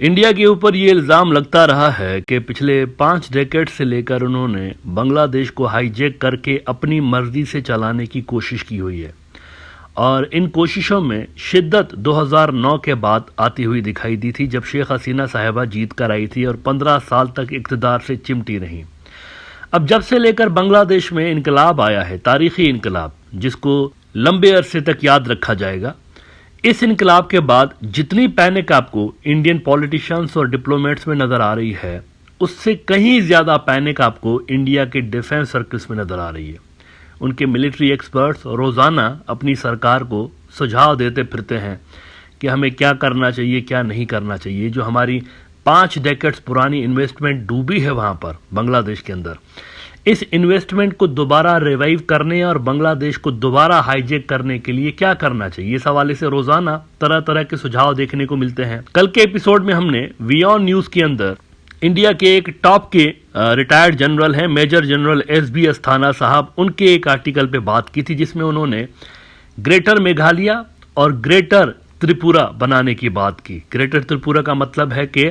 India के ऊपर ये इल्ज़ाम लगता रहा है कि पिछले 5 डेकेड से लेकर उन्होंने बांग्लादेश को हाईजैक करके अपनी मर्जी से चलाने की कोशिश की हुई है और इन कोशिशों में शिद्दत 2009 के बाद आती हुई दिखाई दी थी, जब शेख हसीना साहिबा जीत कर आई थी और 15 साल तक इक़्तिदार से चिमटी रहीं। अब जब से लेकर बांग्लादेश में इनकलाब आया है, तारीखी इनकलाब जिसको लंबे अरसे तक याद रखा जाएगा, इस इनकलाब के बाद जितनी पैनिक आपको इंडियन पॉलिटिशियंस और डिप्लोमेट्स में नज़र आ रही है, उससे कहीं ज़्यादा पैनिक आपको इंडिया के डिफेंस सर्कल्स में नज़र आ रही है। उनके मिलिट्री एक्सपर्ट्स रोज़ाना अपनी सरकार को सुझाव देते फिरते हैं कि हमें क्या करना चाहिए, क्या नहीं करना चाहिए। जो हमारी 5 डेकेड्स पुरानी इन्वेस्टमेंट डूबी है वहाँ पर बांग्लादेश के अंदर, इस इन्वेस्टमेंट को दोबारा रिवाइव करने और बांग्लादेश को दोबारा हाईजैक करने के लिए क्या करना चाहिए, इस हवाले से रोजाना तरह तरह के सुझाव देखने को मिलते हैं। कल के एपिसोड में हमने वियॉन न्यूज के अंदर इंडिया के एक टॉप के रिटायर्ड जनरल हैं, major general S B Asthana साहब, उनके एक आर्टिकल पे बात की थी जिसमें उन्होंने ग्रेटर मेघालय और ग्रेटर त्रिपुरा बनाने की बात की। ग्रेटर त्रिपुरा का मतलब है कि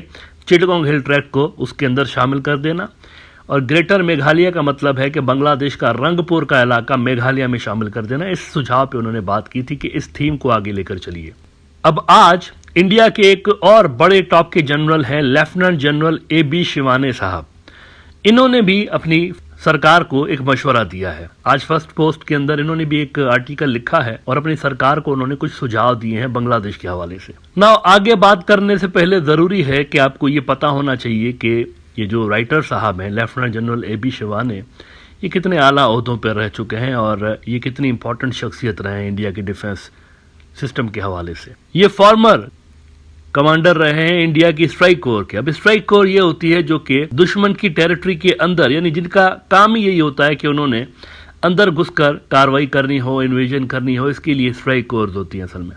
चिटगोंग हिल ट्रैक्ट को उसके अंदर शामिल कर देना, और ग्रेटर मेघालय का मतलब है कि बांग्लादेश का रंगपुर का इलाका मेघालय में शामिल कर देना। इस सुझाव पे उन्होंने बात की थी कि इस थीम को आगे लेकर चलिए। अब आज इंडिया के एक और बड़े टॉप के जनरल हैं, लेफ्टिनेंट जनरल AB शिवाने साहब। इन्होंने भी अपनी सरकार को एक मशवरा दिया है। आज फर्स्ट पोस्ट के अंदर इन्होंने भी एक आर्टिकल लिखा है और अपनी सरकार को उन्होंने कुछ सुझाव दिए हैं बांग्लादेश के हवाले से। ना आगे बात करने से पहले जरूरी है कि आपको ये पता होना चाहिए कि ये जो राइटर साहब हैं, लेफ्टिनेंट जनरल AB शिवाने, ये कितने आला ओहदों पर रह चुके हैं और ये कितनी इंपॉर्टेंट शख्सियत रहे हैं इंडिया के डिफेंस सिस्टम के हवाले से। ये फॉर्मर कमांडर रहे हैं इंडिया की स्ट्राइक कोर के। अब स्ट्राइक कोर ये होती है जो कि दुश्मन की टेरिटरी के अंदर, यानी जिनका काम ही यही होता है कि उन्होंने अंदर घुसकर कार्रवाई करनी हो, इन्वेजन करनी हो, इसके लिए स्ट्राइक कोर्स होती हैं असल में।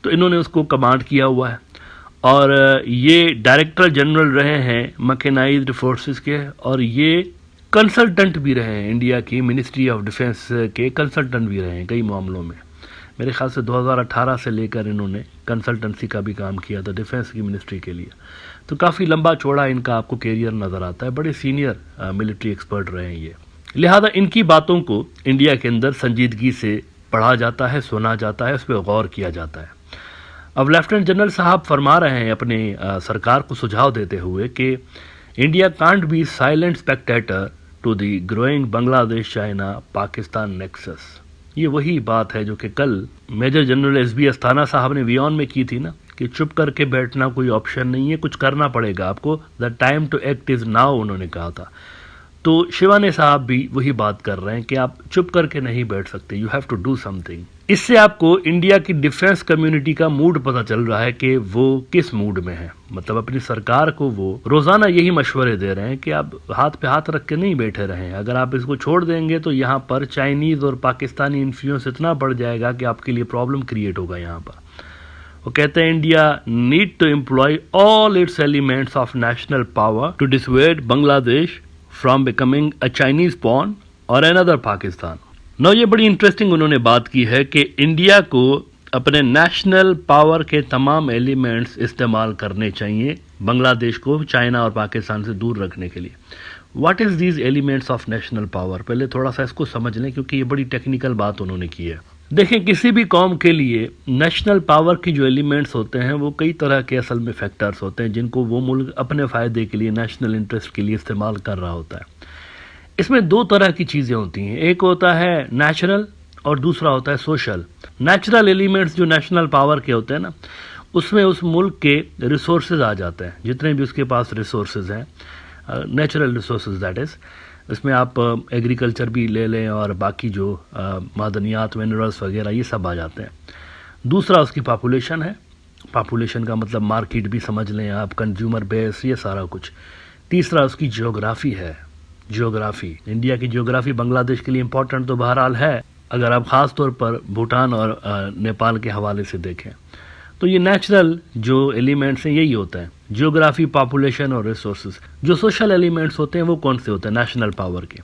तो इन्होंने उसको कमांड किया हुआ है और ये डायरेक्टर जनरल रहे हैं मैकेनाइज्ड फोर्सेस के, और ये कंसल्टेंट भी रहे हैं इंडिया की मिनिस्ट्री ऑफ डिफेंस के, कंसल्टेंट भी रहे हैं कई मामलों में। मेरे ख्याल से 2018 से लेकर इन्होंने कंसल्टेंसी का भी काम किया था डिफेंस की मिनिस्ट्री के लिए। तो काफ़ी लंबा चौड़ा इनका आपको कैरियर नज़र आता है, बड़े सीनियर मिलिट्री एक्सपर्ट रहे हैं ये। लिहाजा इनकी बातों को इंडिया के अंदर संजीदगी से पढ़ा जाता है, सुना जाता है, उस पर गौर किया जाता है। अब लेफ्टिनेंट जनरल साहब फरमा रहे हैं अपने सरकार को सुझाव देते हुए कि India can't be silent spectator to the growing Bangladesh China Pakistan nexus. ये वही बात है जो कि कल मेजर जनरल SB अस्थाना साहब ने वियॉन में की थी ना, कि चुप करके बैठना कोई ऑप्शन नहीं है, कुछ करना पड़ेगा आपको, the time to act is now, उन्होंने कहा था। तो शिवाने साहब भी वही बात कर रहे हैं कि आप चुप करके नहीं बैठ सकते, you have to do something. इससे आपको इंडिया की डिफेंस कम्युनिटी का मूड पता चल रहा है कि वो किस मूड में है। मतलब अपनी सरकार को वो रोजाना यही मशवरे दे रहे हैं कि आप हाथ पे हाथ रख के नहीं बैठे रहें। अगर आप इसको छोड़ देंगे तो यहाँ पर चाइनीज और पाकिस्तानी इन्फ्लुएंस इतना बढ़ जाएगा कि आपके लिए प्रॉब्लम क्रिएट होगा यहाँ पर। वो कहते हैं India need to employ all its elements of national power to dissuade Bangladesh from becoming a Chinese pawn और अनदर पाकिस्तान। नो, ये बड़ी इंटरेस्टिंग उन्होंने बात की है कि इंडिया को अपने नेशनल पावर के तमाम एलिमेंट्स इस्तेमाल करने चाहिए बांग्लादेश को चाइना और पाकिस्तान से दूर रखने के लिए। What is these elements of national power, पहले थोड़ा सा इसको समझ लें क्योंकि ये बड़ी टेक्निकल बात उन्होंने की है। देखें, किसी भी कौम के लिए नेशनल पावर की जो एलिमेंट्स होते हैं वो कई तरह के असल में फैक्टर्स होते हैं जिनको वो मुल्क अपने फ़ायदे के लिए, नेशनल इंटरेस्ट के लिए इस्तेमाल कर रहा होता है। इसमें 2 तरह की चीज़ें होती हैं, एक होता है नेचुरल और दूसरा होता है सोशल। नेचुरल एलिमेंट्स जो नेशनल पावर के होते हैं ना, उसमें उस मुल्क के रिसोर्सेज आ जाते हैं, जितने भी उसके पास रिसोर्सेज हैं, नेचुरल रिसोर्सेज दैट इज़। इसमें आप एग्रीकल्चर भी ले लें और बाकी जो मादनियात, मिनरल्स वगैरह, ये सब आ जाते हैं। दूसरा उसकी पॉपुलेशन है, पॉपुलेशन का मतलब मार्केट भी समझ लें आप, कंज्यूमर बेस, ये सारा कुछ। तीसरा उसकी जियोग्राफी है, जियोग्राफी। इंडिया की जियोग्राफी बांग्लादेश के लिए इंपॉर्टेंट तो बहरहाल है, अगर आप ख़ास तौर पर भूटान और नेपाल के हवाले से देखें तो ये नेचुरल जो एलिमेंट्स हैं यही होता है, जियोग्राफी, पॉपुलेशन और रिसोर्सेज। जो सोशल एलिमेंट्स होते हैं वो कौन से होते हैं नेशनल पावर के?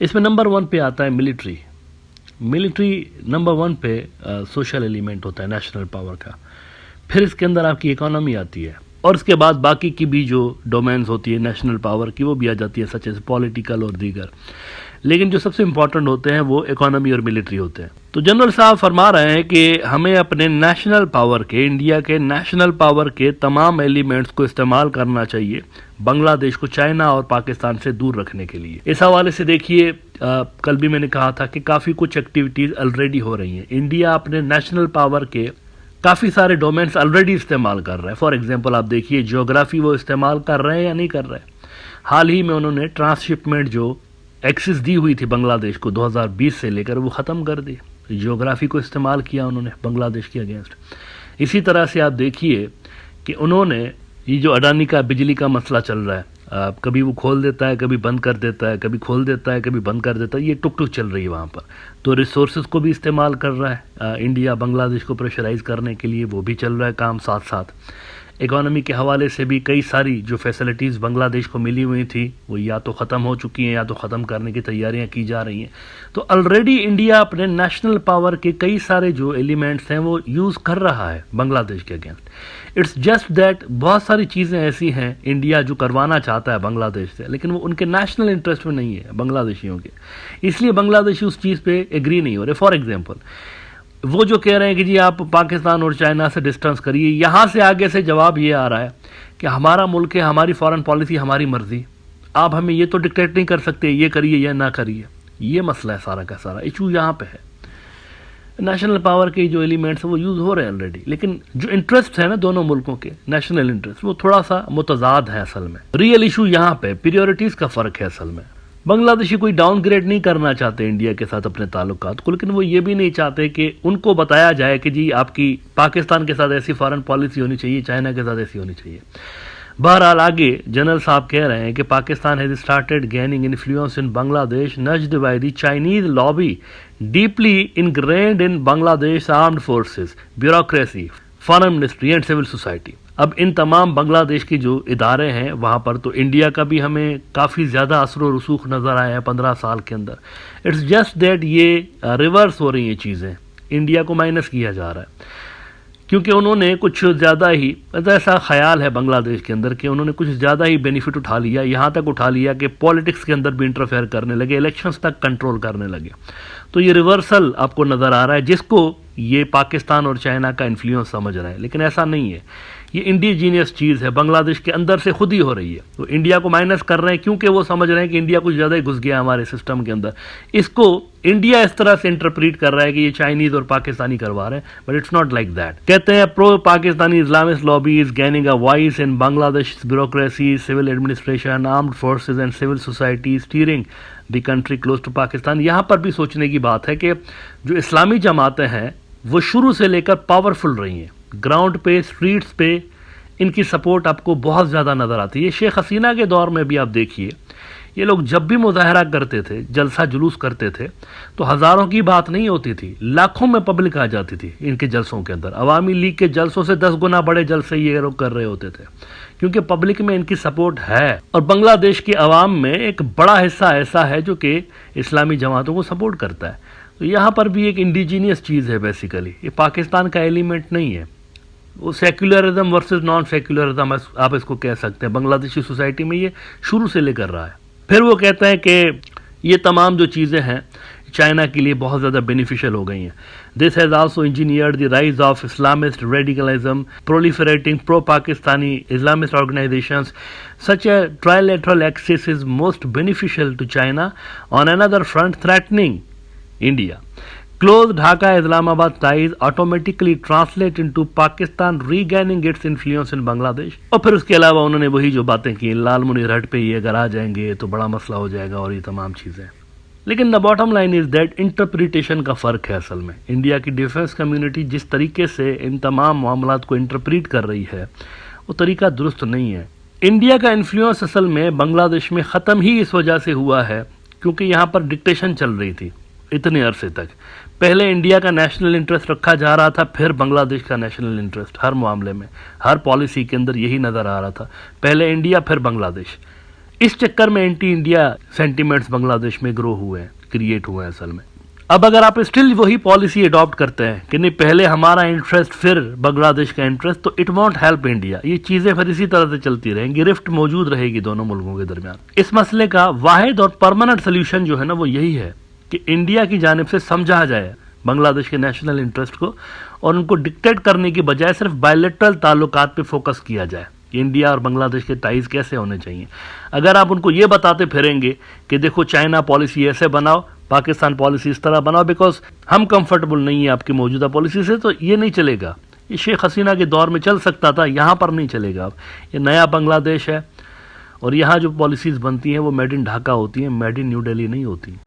इसमें नंबर 1 पे आता है मिलिट्री। मिलिट्री नंबर 1 पे सोशल एलिमेंट होता है नेशनल पावर का। फिर इसके अंदर आपकी इकोनॉमी आती है और उसके बाद बाकी की भी जो डोमेन्स होती है नेशनल पावर की वो भी आ जाती है, सच एज पॉलिटिकल और दीगर। लेकिन जो सबसे इंपॉर्टेंट होते हैं वो इकोनॉमी और मिलिट्री होते हैं। तो जनरल साहब फरमा रहे हैं कि हमें अपने नेशनल पावर के, इंडिया के नेशनल पावर के तमाम एलिमेंट्स को इस्तेमाल करना चाहिए बांग्लादेश को चाइना और पाकिस्तान से दूर रखने के लिए। इस हवाले से देखिए, कल भी मैंने कहा था कि काफ़ी कुछ एक्टिविटीज़ ऑलरेडी हो रही हैं। इंडिया अपने नेशनल पावर के काफ़ी सारे डोमेन्स ऑलरेडी इस्तेमाल कर रहा है। फॉर एग्जांपल आप देखिए, जियोग्राफी वो इस्तेमाल कर रहे हैं या नहीं कर रहे हैं। हाल ही में उन्होंने ट्रांसशिपमेंट जो एक्सेस दी हुई थी बांग्लादेश को 2020 से लेकर, वो ख़त्म कर दी। जियोग्राफी को इस्तेमाल किया उन्होंने बांग्लादेश के अगेंस्ट। इसी तरह से आप देखिए कि उन्होंने ये जो अडानी का बिजली का मसला चल रहा है, कभी वो खोल देता है, कभी बंद कर देता है, कभी खोल देता है, कभी बंद कर देता है, ये टुक टुक चल रही है वहाँ पर। तो रिसोर्सेज को भी इस्तेमाल कर रहा है इंडिया बांग्लादेश को प्रेशराइज करने के लिए, वो भी चल रहा है काम साथ साथ। इकोनॉमी के हवाले से भी कई सारी जो फैसिलिटीज़ बांग्लादेश को मिली हुई थी वो या तो ख़त्म हो चुकी हैं या तो ख़त्म करने की तैयारियां की जा रही हैं। तो ऑलरेडी इंडिया अपने नेशनल पावर के कई सारे जो एलिमेंट्स हैं वो यूज़ कर रहा है बांग्लादेश के अगेंस्ट। इट्स जस्ट दैट बहुत सारी चीज़ें ऐसी हैं इंडिया जो करवाना चाहता है बांग्लादेश से, लेकिन वो उनके नेशनल इंटरेस्ट में नहीं है बांग्लादेशियों के, इसलिए बांग्लादेशी उस चीज़ पे एग्री नहीं हो रहे। फॉर एग्जाम्पल वो जो कह रहे हैं कि जी आप पाकिस्तान और चाइना से डिस्टेंस करिए, यहाँ से आगे से जवाब ये आ रहा है कि हमारा मुल्क है, हमारी फॉरेन पॉलिसी हमारी मर्जी, आप हमें ये तो डिक्टेट नहीं कर सकते, ये करिए या ना करिए। ये मसला है, सारा का सारा इशू यहाँ पे है। नेशनल पावर के जो एलिमेंट्स वो यूज़ हो रहे हैं ऑलरेडी, लेकिन जो इंटरेस्ट है ना दोनों मुल्कों के नेशनल इंटरेस्ट, वो थोड़ा सा मुतजाद है असल में। रियल इशू यहाँ पे प्रियोरिटीज़ का फ़र्क है असल में। बांग्लादेशी कोई डाउनग्रेड नहीं करना चाहते इंडिया के साथ अपने ताल्लुकात को, लेकिन वो ये भी नहीं चाहते कि उनको बताया जाए कि जी आपकी पाकिस्तान के साथ ऐसी फॉरेन पॉलिसी होनी चाहिए, चाइना के साथ ऐसी होनी चाहिए। बहरहाल आगे जनरल साहब कह रहे हैं कि Pakistan has started gaining influence in Bangladesh nudged by the Chinese lobby deeply ingrained in Bangladesh armed forces, bureaucracy, foreign ministry and civil society. अब इन तमाम बांग्लादेश की जो इदारे हैं वहाँ पर तो इंडिया का भी हमें काफ़ी ज़्यादा असर व रसूख नज़र आया है 15 साल के अंदर। इट्स जस्ट दैट ये रिवर्स हो रही हैं चीज़ें, इंडिया को माइनस किया जा रहा है, क्योंकि उन्होंने कुछ ज़्यादा ही, ऐसा ख्याल है बांग्लादेश के अंदर कि उन्होंने कुछ ज़्यादा ही बेनिफिट उठा लिया, यहाँ तक उठा लिया कि पॉलिटिक्स के अंदर भी इंटरफेयर करने लगे, इलेक्शंस तक कंट्रोल करने लगे। तो ये रिवर्सल आपको नज़र आ रहा है, जिसको ये पाकिस्तान और चाइना का इन्फ्लुएंस समझ रहे हैं, लेकिन ऐसा नहीं है। ये इंडिजीनियस चीज़ है, बांग्लादेश के अंदर से खुद ही हो रही है। तो इंडिया को माइनस कर रहे हैं क्योंकि वो समझ रहे हैं कि इंडिया कुछ ज़्यादा ही घुस गया हमारे सिस्टम के अंदर। इसको इंडिया इस तरह से इंटरप्रीट कर रहा है कि ये चाइनीज और पाकिस्तानी करवा रहे हैं, but it's not like that. कहते हैं pro Pakistani Islamist lobby is gaining a voice in Bangladesh bureaucracy, civil administration, armed forces and civil society steering the country close to Pakistan. यहाँ पर भी सोचने की बात है कि जो इस्लामी जमातें हैं वो शुरू से लेकर पावरफुल रही हैं, ग्राउंड पे, स्ट्रीट्स पे इनकी सपोर्ट आपको बहुत ज़्यादा नज़र आती है। शेख हसीना के दौर में भी आप देखिए, ये लोग जब भी मुजाहरा करते थे, जलसा जुलूस करते थे, तो हज़ारों की बात नहीं होती थी, लाखों में पब्लिक आ जाती थी इनके जलसों के अंदर। अवामी लीग के जलसों से 10 गुना बड़े जलसे ये लोग कर रहे होते थे, क्योंकि पब्लिक में इनकी सपोर्ट है। और बांग्लादेश की आवाम में एक बड़ा हिस्सा ऐसा है जो कि इस्लामी जमातों को सपोर्ट करता है। तो यहाँ पर भी एक इंडिजीनियस चीज़ है बेसिकली, ये पाकिस्तान का एलिमेंट नहीं है। वो सेक्युलरिज्म वर्सेस नॉन सेक्युलरिज्म आप इसको कह सकते हैं, बांग्लादेशी सोसाइटी में ये शुरू से लेकर रहा है। फिर वो कहते हैं कि ये तमाम जो चीज़ें हैं चाइना के लिए बहुत ज़्यादा बेनिफिशियल हो गई हैं। This has also engineered the rise of Islamist radicalism, proliferating pro Pakistani Islamist organisations such a trilateral axis is most beneficial to China. On another front, threatening India. Close Dhaka-Islamabad ties automatically translate into Pakistan regaining its influence in Bangladesh. और फिर उसके अलावा उन्होंने वही जो बातें की, लाल मुनीर हट पे ये अगर आ जाएंगे तो बड़ा मसला हो जाएगा और ये तमाम चीज़ें। लेकिन the bottom line is that interpretation का फ़र्क है असल में। इंडिया की डिफेंस कम्युनिटी जिस तरीके से इन तमाम मामलात को इंटरप्रीट कर रही है वो तरीका दुरुस्त नहीं है। इंडिया का इन्फ्लुएंस असल में बांग्लादेश में ख़त्म ही इस वजह से हुआ है क्योंकि यहाँ पर डिक्टेशन चल रही थी इतने अरसे तक। पहले इंडिया का नेशनल इंटरेस्ट रखा जा रहा था, फिर बांग्लादेश का नेशनल इंटरेस्ट। हर मामले में, हर पॉलिसी के अंदर यही नज़र आ रहा था, पहले इंडिया फिर बांग्लादेश। इस चक्कर में एंटी इंडिया सेंटिमेंट्स बांग्लादेश में ग्रो हुए हैं, क्रिएट हुए हैं असल में। अब अगर आप स्टिल वही पॉलिसी अडॉप्ट करते हैं कि नहीं पहले हमारा इंटरेस्ट फिर बांग्लादेश का इंटरेस्ट, तो इट वॉन्ट हेल्प इंडिया। ये चीजें फिर इसी तरह से चलती रहेंगी, रिफ्ट मौजूद रहेगी दोनों मुल्कों के दरमियान। इस मसले का वाहिद और परमानेंट सोल्यूशन जो है ना वो यही है कि इंडिया की जानिब से समझा जाए बांग्लादेश के नेशनल इंटरेस्ट को, और उनको डिक्टेट करने की बजाय सिर्फ बायलैटरल ताल्लुकात पे फोकस किया जाए कि इंडिया और बांग्लादेश के टाइज कैसे होने चाहिए। अगर आप उनको ये बताते फिरेंगे कि देखो चाइना पॉलिसी ऐसे बनाओ, पाकिस्तान पॉलिसी इस तरह बनाओ, बिकॉज हम कंफर्टेबल नहीं है आपकी मौजूदा पॉलिसी से, तो ये नहीं चलेगा। ये शेख हसीना के दौर में चल सकता था, यहाँ पर नहीं चलेगा। अब ये नया बांग्लादेश है और यहाँ जो पॉलिसीज़ बनती हैं वो मेड इन ढाका होती हैं, मेड इन न्यू दिल्ली नहीं होती।